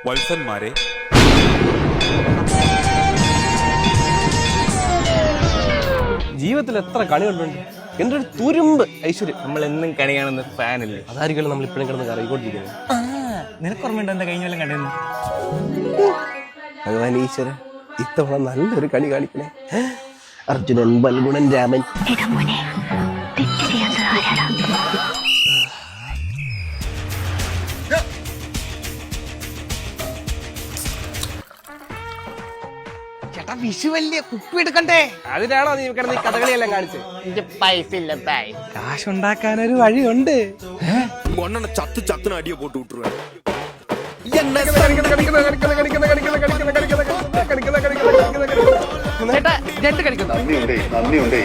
വത്സന്മാരെ, ജീവിതത്തിൽ എത്ര കണി കണ്ടുണ്ട്. എന്റെ ഒരു തുരുമ്പ് ഐശ്വര്യം. നമ്മൾ എന്നും കണി കാണുന്ന ഫാനല്ലേ? അതായിരിക്കും നമ്മൾ ഇപ്പോഴും കിടന്ന് കറികൊണ്ടിരിക്കുന്നത്. നിനക്ക് ഓർമ്മയുണ്ടോ എന്താ കഴിഞ്ഞ കൊല്ലം കണ്ടെന്ന്? ഭഗവാൻ ഈശ്വര, ഇത്തവണ നല്ലൊരു കണി കാണിക്കണേ. അർജുനൻ, ബൽഗുണൻ, രാമൻ. ചേട്ടാ വിഷു വലിയ കുപ്പി എടുക്കണ്ടേ? അതിനാണോ നീ കിടന്ന് ഈ കഥകളിയെല്ലാം കാണിച്ചത്? പൈസ ഇല്ല തായ്. കാശുണ്ടാക്കാനൊരു വഴിയുണ്ട്. ചത്ത് ചത്തിന് അടിയെ പോട്ട് വിട്ടുരുവാൻ. ചേട്ടാ ജെട്ട് കളിക്കുന്നോ? നന്ദിയുണ്ടേ.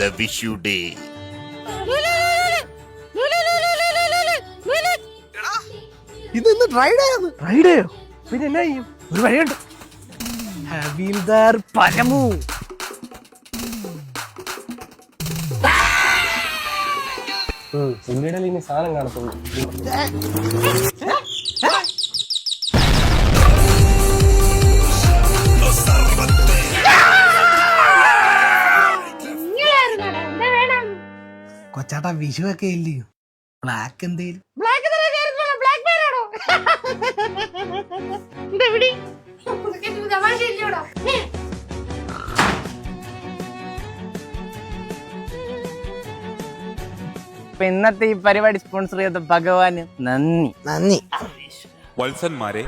The Vishu Day. ഇന്ന് ഫ്രൈഡേയോ? പിന്നെ എന്നാ ചെയ്യും? ഒരു വഴിയുണ്ട്. ഹവീൽദാർ പരമു. പിന്നീട് ഇനി സാധനം കാണത്തുള്ളൂ. കൊച്ചാട്ടാ വിഷു ഒക്കെ ഇല്ലയോ? ബ്ലാക്ക് എന്തേലും ഇന്നത്തെ ഈ പരിപാടി സ്പോൺസർ ചെയ്ത ഭഗവാന് നന്ദി. വത്സന്മാരെ,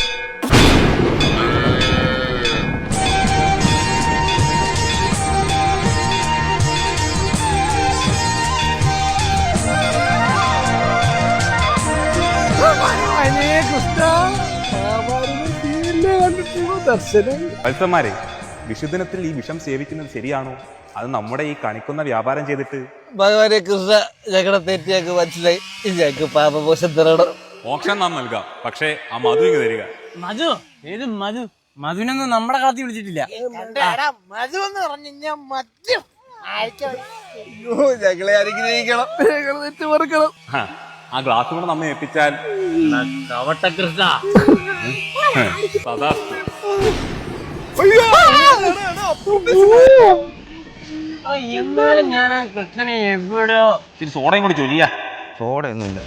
വത്സന്മാരെ, വിഷുദിനത്തിൽ ഈ വിഷം സേവിക്കുന്നത് ശരിയാണോ? അത് നമ്മുടെ ഈ കണിക്കുന്ന വ്യാപാരം ചെയ്തിട്ട് ഭഗവാനെ കൃഷ്ണ ഞങ്ങളുടെ തെറ്റിയാക്ക് മനസ്സിലായി. ഞങ്ങൾക്ക് പാപമോശം തരണം. മോക്ഷം നാം നൽകാം, പക്ഷേ ആ മധു ഇങ്ങ് തരിക. മധു ഏത് മധു? മധുവിനൊന്നും നമ്മുടെ കാലത്ത് വിളിച്ചിട്ടില്ല. മധു എന്ന് പറഞ്ഞു മദ്യം. ഞങ്ങളെ അനുഗ്രഹിക്കണം, ഞങ്ങൾ തെറ്റ് മറക്കണം. ആ ഗ്ലാസ് കൊണ്ട് നമ്മെ ഏൽപ്പിച്ചാൽ കൃഷ്ണ സദാസ്തു. എന്നാലും ഞാൻ ആ കൃഷ്ണനെ എവിടെയോ സോഡയും കൂടി ചൊല്ലിയാ. സോഡയൊന്നുമില്ല.